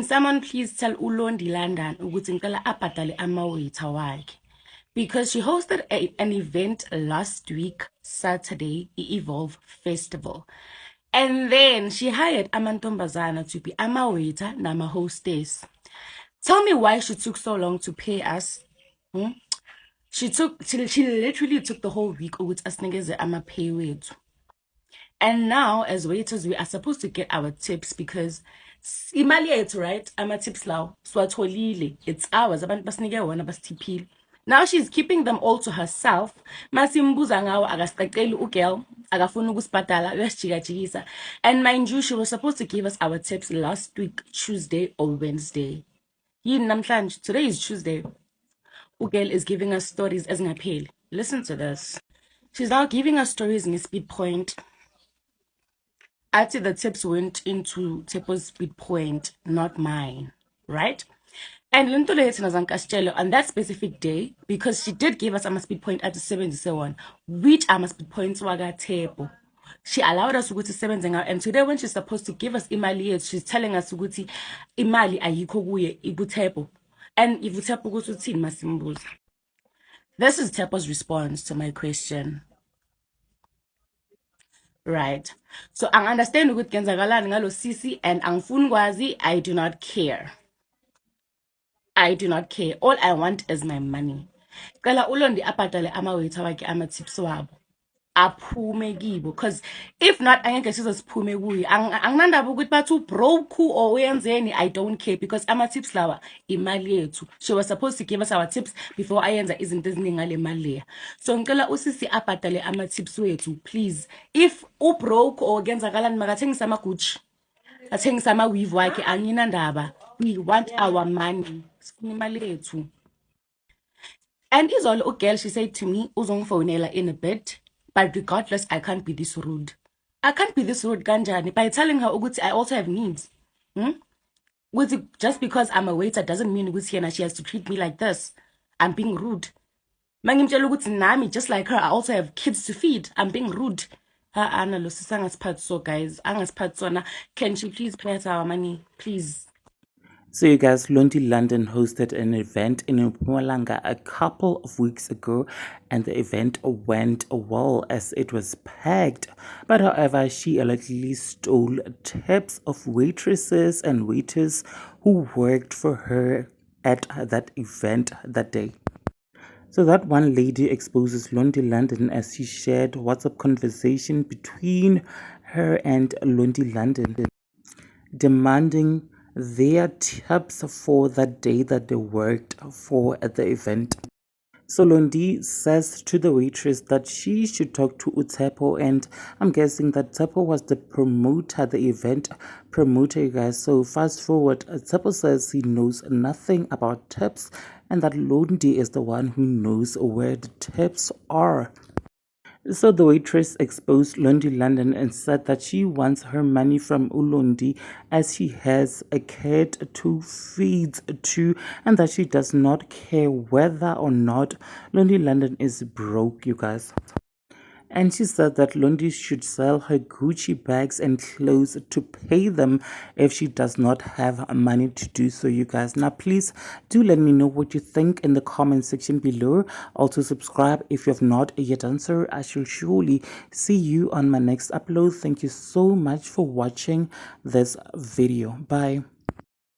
someone please tell Londie London ukuthi ngicela abhadale ama-waiter wakhe? Because she hosted an event last week, Saturday, Evolve Festival. And then she hired amantombazana to be ama-waiter nama-hostess. Tell me why she took so long to pay us. She literally took the whole week ukuthi asinikeze ama-pay wethu. And now, as waiters, we are supposed to get our tips because imali yethu, right? Ama-tips law, swatholile. It's ours. Abantu basinike wona basitiphile. Now she's keeping them all to herself. Masimbuza ngawo akasicaceli ugirl, akafuna ukusibhadala, uyasijikajikisa. And mind you, she was supposed to give us our tips last week, Tuesday or Wednesday. Today is Tuesday. Ugirl is giving us stories as ngapheli. Listen to this. She's now giving us stories in a speed point. Actually, the tips went into Tepo's speed point, not mine, right? And on that specific day, because she did give us a speed point at the 77, which are speed points waga Tepo. She allowed us to go to 7 and today when she's supposed to give us imali, she's telling us to go to imali ayiko kuye ibutepo. And ibutepo goes to tin masimbuza. This is Tepo's response to my question. Right. So I understand ukuthi kenzakalani ngalo sisi and angifuni kwazi. I do not care. I do not care. All I want is my money. Cela uLondie abhadale ama-waiter wakhe ama-tips wabo. Aphume kibo because if not angeke sizosiphume kuye. Anginandaba ukuthi bathi broke or uyenzeni. I don't care because ama-tips lawa imali yethu. She was supposed to give us our tips before ayenza izinto eziningi ngale mali leya. So ngicela usisi abhadale ama-tips wethu please. If ubroke or kenzakalani makathengisa ama-Gucci, athengisa ama-weave wakhe anginandaba. We want our money. Sifuna imali yethu. And izolo ugirl, she said to me, uzongifonela in a bit. But regardless, I can't be this rude. I can't be this rude, kanjani, by telling her ukuthi I also have needs. Just because I'm a waiter doesn't mean ukuthi she has to treat me like this. I'm being rude. Mangimtshela ukuthi nami, just like her, I also have kids to feed. I'm being rude. Anna losisa angasiphathi so guys. Angasiphathi sona. Can she please pay us our money? Please. So you guys, Londie London hosted an event in Mpumalanga a couple of weeks ago, and the event went well as it was packed. But however, she allegedly stole tips of waitresses and waiters who worked for her at that event that day. So that one lady exposes Londie London as she shared WhatsApp conversation between her and Londie London, demanding their tips for that day that they worked for at the event. So Londie says to the waitress that she should talk to Utepo, and I'm guessing that Tepo was the promoter, the event promoter, you guys. So fast forward, Tepo says he knows nothing about tips and that Londie is the one who knows where the tips are. So the waitress exposed Londie London and said that she wants her money from Londie as she has a kid to feed to, and that she does not care whether or not Londie London is broke, you guys. And she said that Londie should sell her Gucci bags and clothes to pay them if she does not have money to do so, you guys. Now, please do let me know what you think in the comment section below. Also, subscribe if you have not yet done so. I shall surely see you on my next upload. Thank you so much for watching this video. Bye.